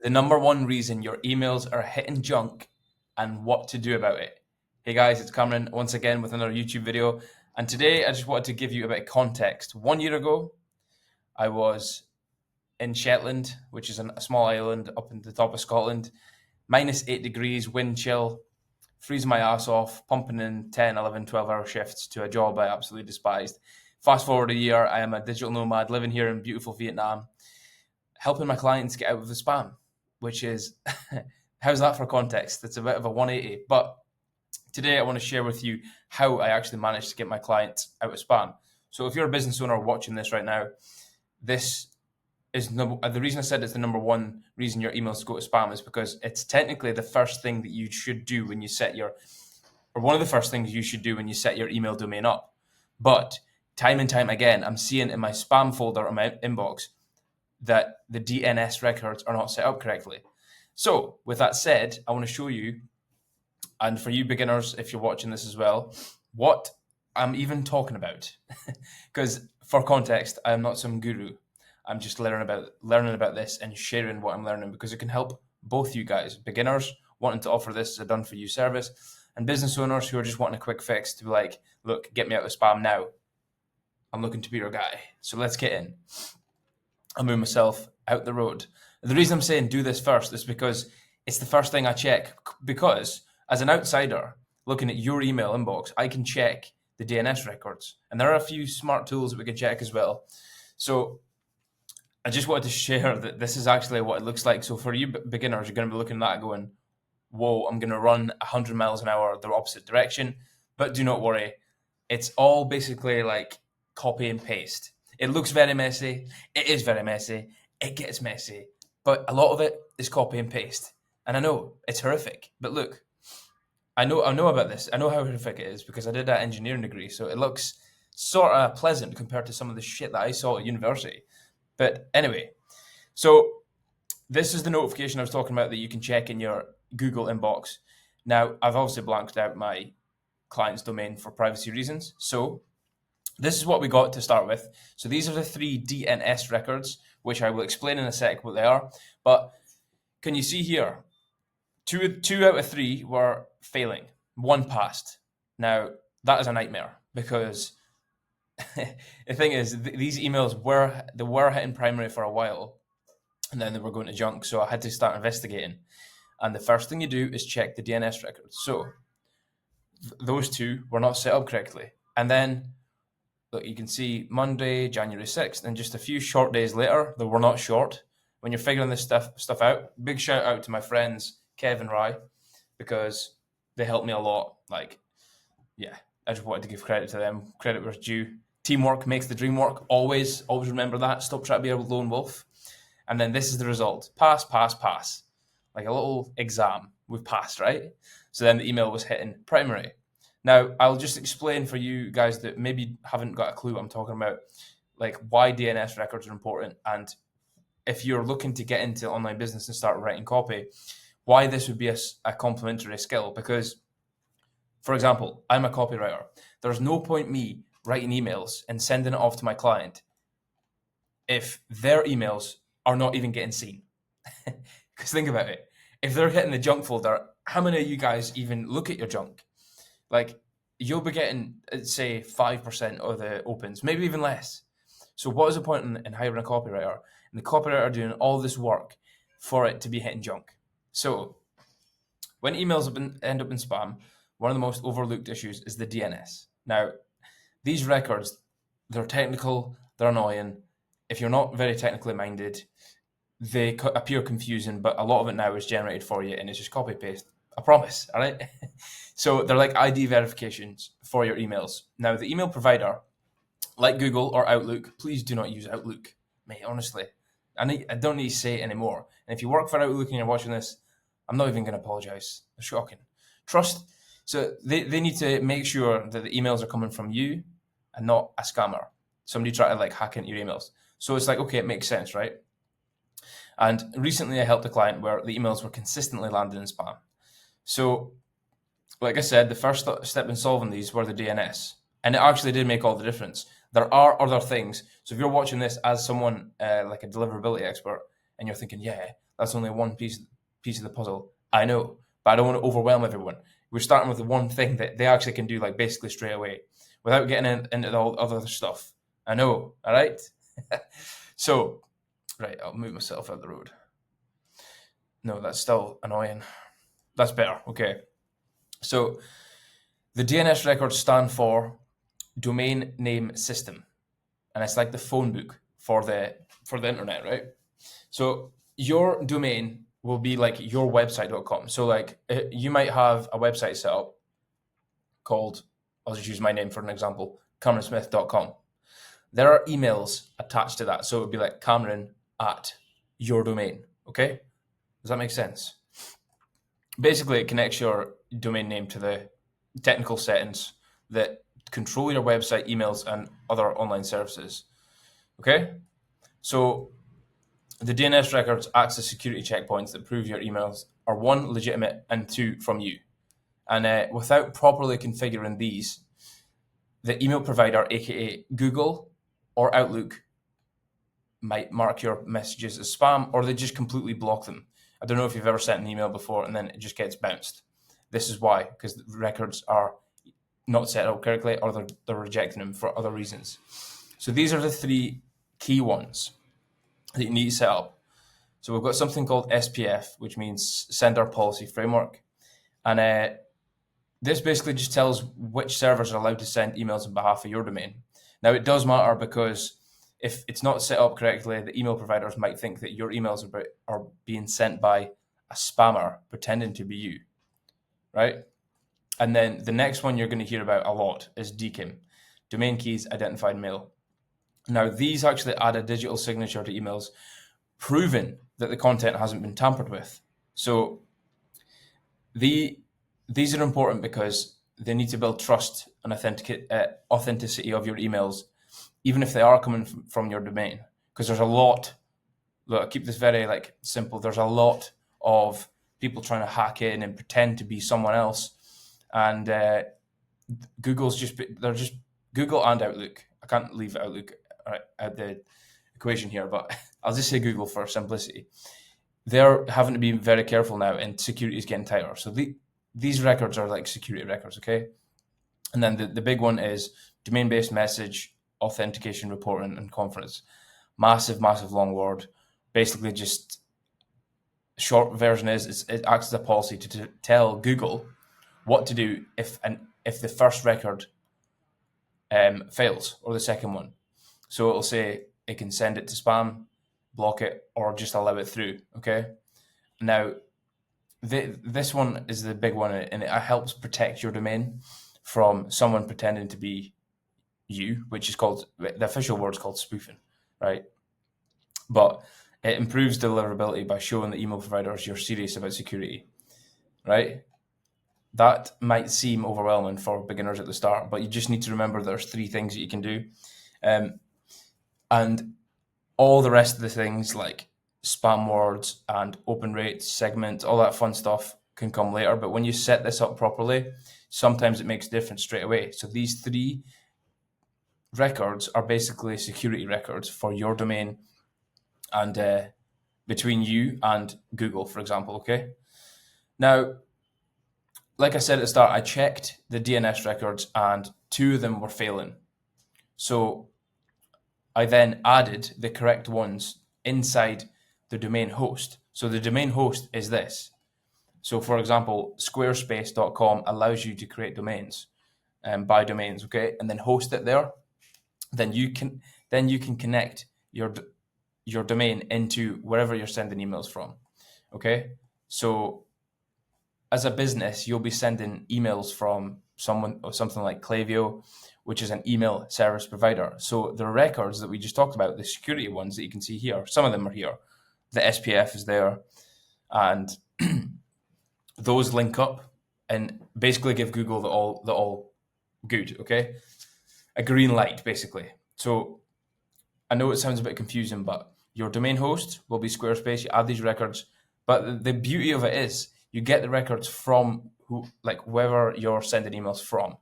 the number one reason your emails are hitting junk and what to do about it. Hey guys, it's Cameron once again with another YouTube video. And today I just wanted to give you a bit of context. 1 year ago, I was in Shetland, which is a small island up in the top of Scotland, -8 degrees, wind chill, freezing my ass off, pumping in 10, 11, 12-hour shifts to a job I absolutely despised. Fast forward a year, I am a digital nomad living here in beautiful Vietnam, helping my clients get out of the spam, which is, how's that for context? It's a bit of a 180. But today I want to share with you how I actually managed to get my clients out of spam. So if you're a business owner watching this right now, this is the reason I said it's the number one reason your emails go to spam is because it's technically the first thing that you should do when you set your, or one of the first things you should do when you set your email domain up. But time and time again, I'm seeing in my spam folder on my inbox that the DNS records are not set up correctly. So with that said, I want to show you, and for you beginners, if you're watching this as well, what I'm even talking about. Because for context, I am not some guru. I'm just learning about this and sharing what I'm learning because it can help both you guys, beginners wanting to offer this as a done-for-you service, and business owners who are just wanting a quick fix to be like, look, get me out of spam now. I'm looking to be your guy. So let's get in. I'll move myself out the road. The reason I'm saying do this first is because it's the first thing I check, because as an outsider looking at your email inbox, I can check the DNS records. And there are a few smart tools that we can check as well. So I just wanted to share that this is actually what it looks like. So for you beginners, you're going to be looking at that going, whoa, I'm going to run 100 miles an hour the opposite direction. But do not worry. It's all basically like copy and paste. It looks very messy. It is very messy. It gets messy. But a lot of it is copy and paste. And I know it's horrific. But look, I know about this. I know how horrific it is because I did that engineering degree. So it looks sort of pleasant compared to some of the shit that I saw at university. But anyway, so this is the notification I was talking about that you can check in your Google inbox. Now, I've obviously blanked out my client's domain for privacy reasons. So this is what we got to start with. So these are the 3 DNS records, which I will explain in a sec what they are. But can you see here? Two out of 3 were failing. 1 passed. Now, that is a nightmare because the thing is, these emails were hitting primary for a while, and then they were going to junk. So I had to start investigating. And the first thing you do is check the DNS records. So those 2 were not set up correctly. And then look, you can see Monday, January 6th, and just a few short days later, they were not short. When you're figuring this stuff out, big shout out to my friends, Kev and Rye, because they helped me a lot. Like, yeah, I just wanted to give credit to them. Credit where it's due. Teamwork makes the dream work. Always remember that. Stop trying to be a lone wolf. And then this is the result. Pass, pass, pass. Like a little exam. We've passed, right? So then the email was hitting primary. Now, I'll just explain for you guys that maybe haven't got a clue what I'm talking about, like why DNS records are important. And if you're looking to get into online business and start writing copy, why this would be a complementary skill. Because, for example, I'm a copywriter. There's no point me writing emails and sending it off to my client if their emails are not even getting seen. Because think about it. If they're hitting the junk folder, how many of you guys even look at your junk? Like, you'll be getting, say, 5% of the opens, maybe even less. So what is the point in hiring a copywriter? And the copywriter doing all this work for it to be hitting junk. So when emails end up in spam, one of the most overlooked issues is the DNS. Now, these records, they're technical, they're annoying. If you're not very technically minded, they appear confusing, but a lot of it now is generated for you and it's just copy-paste. I promise, all right? So they're like ID verifications for your emails. Now, the email provider, like Google or Outlook, please do not use Outlook. Mate, honestly, I don't need to say it anymore. And if you work for Outlook and you're watching this, I'm not even going to apologize. They're shocking. Trust. So they need to make sure that the emails are coming from you and not a scammer. Somebody try to like hack into your emails. So it's like, okay, it makes sense, right? And recently I helped a client where the emails were consistently landing in spam. So like I said, the first step in solving these were the DNS. And it actually did make all the difference. There are other things. So if you're watching this as someone like a deliverability expert and you're thinking, yeah, That's only one piece of the puzzle. I know, but I don't want to overwhelm everyone. We're starting with the one thing that they actually can do, like basically straight away, without getting into all other stuff. I know, all right? So, right, I'll move myself out the road. No, that's still annoying. That's better, okay. So, the DNS records stand for Domain Name System, and it's like the phone book for the internet, right? So your domain will be like your website.com. So like you might have a website set up called, I'll just use my name for an example, CameronSmith.com. There are emails attached to that. So it would be like Cameron at your domain. Okay? Does that make sense? Basically, it connects your domain name to the technical settings that control your website, emails, and other online services. Okay? So the DNS records acts as security checkpoints that prove your emails are one, legitimate, and two, from you. And without properly configuring these, the email provider, aka Google or Outlook, might mark your messages as spam, or they just completely block them. I don't know if you've ever sent an email before and then it just gets bounced. This is why, because the records are not set up correctly, or they're rejecting them for other reasons. So these are the three key ones that you need to set up. So we've got something called SPF, which means Sender Policy Framework. And this basically just tells which servers are allowed to send emails on behalf of your domain. Now, it does matter because if it's not set up correctly, the email providers might think that your emails are being sent by a spammer pretending to be you, right? And then the next one you're going to hear about a lot is DKIM, Domain Keys Identified Mail. Now, these actually add a digital signature to emails, proving that the content hasn't been tampered with. So these are important because they need to build trust and authenticity of your emails, even if they are coming from your domain. Because there's a lot, look, keep this very simple. There's a lot of people trying to hack in and pretend to be someone else. And Google and Outlook. I can't leave Outlook out the equation here, but I'll just say Google for simplicity. They're having to be very careful now, and security is getting tighter. So these records are like security records, okay? And then the big one is domain-based message, authentication, reporting, and conference. Massive, long word. Basically, just short version is it acts as a policy to tell Google what to do if the first record fails, or the second one. So it'll say it can send it to spam, block it, or just allow it through, okay? Now, this one is the big one, and it helps protect your domain from someone pretending to be you, which is called, the official word is called spoofing, right? But it improves deliverability by showing the email providers you're serious about security, right? That might seem overwhelming for beginners at the start, but you just need to remember there's three things that you can do. And all the rest of the things like spam words and open rates, segments, all that fun stuff can come later. But when you set this up properly, sometimes it makes a difference straight away. So these three records are basically security records for your domain and between you and Google, for example, okay? Now, like I said at the start, I checked the DNS records and two of them were failing. So I then added the correct ones inside the domain host. So the domain host is this. So for example, squarespace.com allows you to create domains by domains, okay? And then host it there. Then you can connect your domain into wherever you're sending emails from, okay? So as a business, you'll be sending emails from someone or something like Klaviyo, which is an email service provider. So the records that we just talked about, the security ones that you can see here, some of them are here. The SPF is there, and those link up and basically give Google the all good, okay? A green light, basically. So I know it sounds a bit confusing, but your domain host will be Squarespace. You add these records, but the beauty of it is you get the records from whoever you're sending emails from.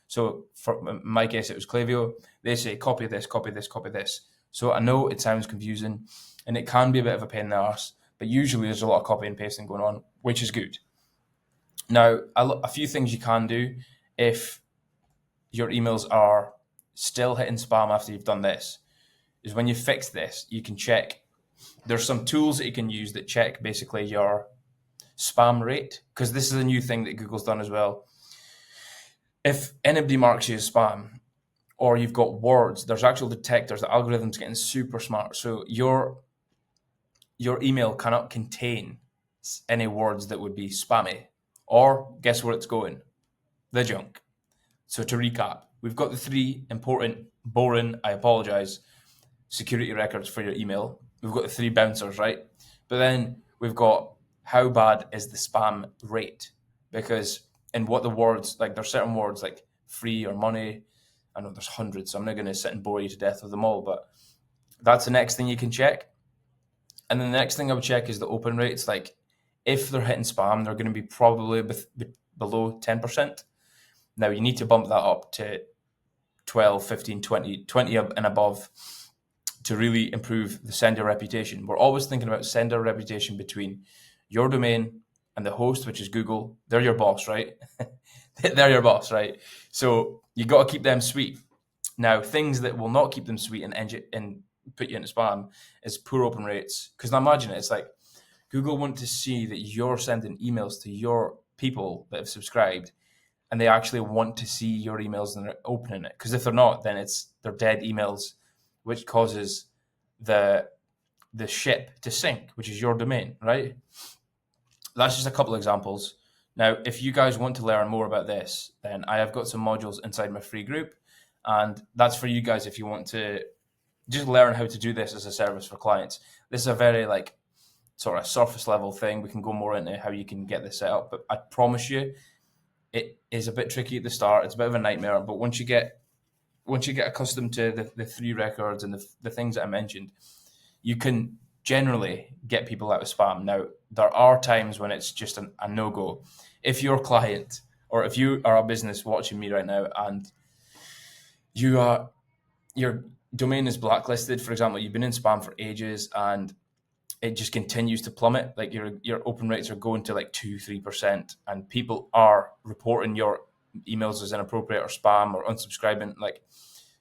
So in my case, it was Klaviyo. They say, copy this, copy this, copy this. So I know it sounds confusing and it can be a bit of a pain in the arse, but usually there's a lot of copy and pasting going on, which is good. Now, a few things you can do if your emails are still hitting spam after you've done this is when you fix this, you can check. There's some tools that you can use that check basically your spam rate, because this is a new thing that Google's done as well. If anybody marks you as spam, or you've got words, there's actual detectors. The algorithm's getting super smart. So your email cannot contain any words that would be spammy. Or guess where it's going? The junk. So to recap, we've got the 3 important, boring, I apologize, security records for your email. We've got the 3 bouncers, right? But then we've got how bad is the spam rate? Because in what the words, like there's certain words like free or money. I know there's hundreds, so I'm not going to sit and bore you to death with them all, but that's the next thing you can check. And then the next thing I would check is the open rates. Like if they're hitting spam, they're going to be probably below 10%. Now you need to bump that up to 12, 15, 20 and above to really improve the sender reputation. We're always thinking about sender reputation between your domain and the host, which is Google. They're your boss, right? They're your boss, right? So you got to keep them sweet. Now, things that will not keep them sweet and put you into spam is poor open rates. Because now imagine it, it's like Google want to see that you're sending emails to your people that have subscribed, and they actually want to see your emails and they're opening it. Because if they're not, then they're dead emails, which causes the ship to sink, which is your domain, right? That's just a couple of examples. Now, if you guys want to learn more about this, then I have got some modules inside my free group, and that's for you guys if you want to just learn how to do this as a service for clients. This is a very sort of surface level thing. We can go more into how you can get this set up, but I promise you, it is a bit tricky at the start. It's a bit of a nightmare, but once you get accustomed to the 3 records and the things that I mentioned, you can generally get people out of spam. Now, there are times when it's just a no-go. If your client or if you are a business watching me right now and your domain is blacklisted, for example, you've been in spam for ages and it just continues to plummet, like your open rates are going to 2-3%, and people are reporting your emails as inappropriate or spam or unsubscribing,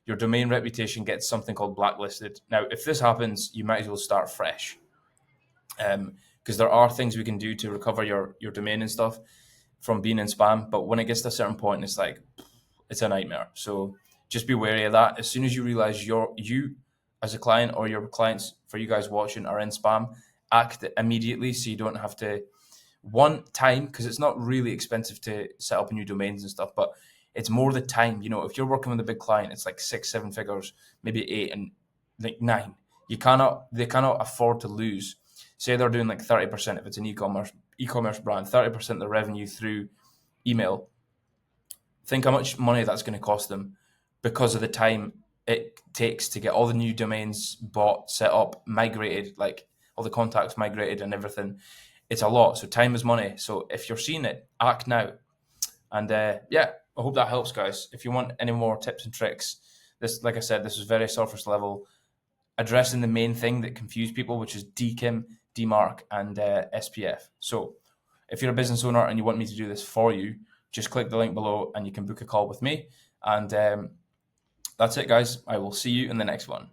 your domain reputation gets something called blacklisted. Now, if this happens, you might as well start fresh, because there are things we can do to recover your domain and stuff from being in spam. But when it gets to a certain point, it's a nightmare. So just be wary of that. As soon as you realize you as a client or your clients, for you guys watching, are in spam, act immediately so you don't have to time, because it's not really expensive to set up new domains and stuff, but it's more the time. If you're working with a big client, it's 6-7 figures, maybe 8 and 9. They cannot afford to lose. Say they're doing 30%, if it's an e-commerce brand, 30% of the revenue through email. Think how much money that's going to cost them because of the time it takes to get all the new domains bought, set up, migrated, all the contacts migrated and everything. It's a lot. So time is money. So if you're seeing it, act now. And I hope that helps, guys. If you want any more tips and tricks, this, like I said, this is very surface level, addressing the main thing that confused people, which is DKIM, DMARC, and SPF. So if you're a business owner and you want me to do this for you, just click the link below and you can book a call with me. And that's it, guys. I will see you in the next one.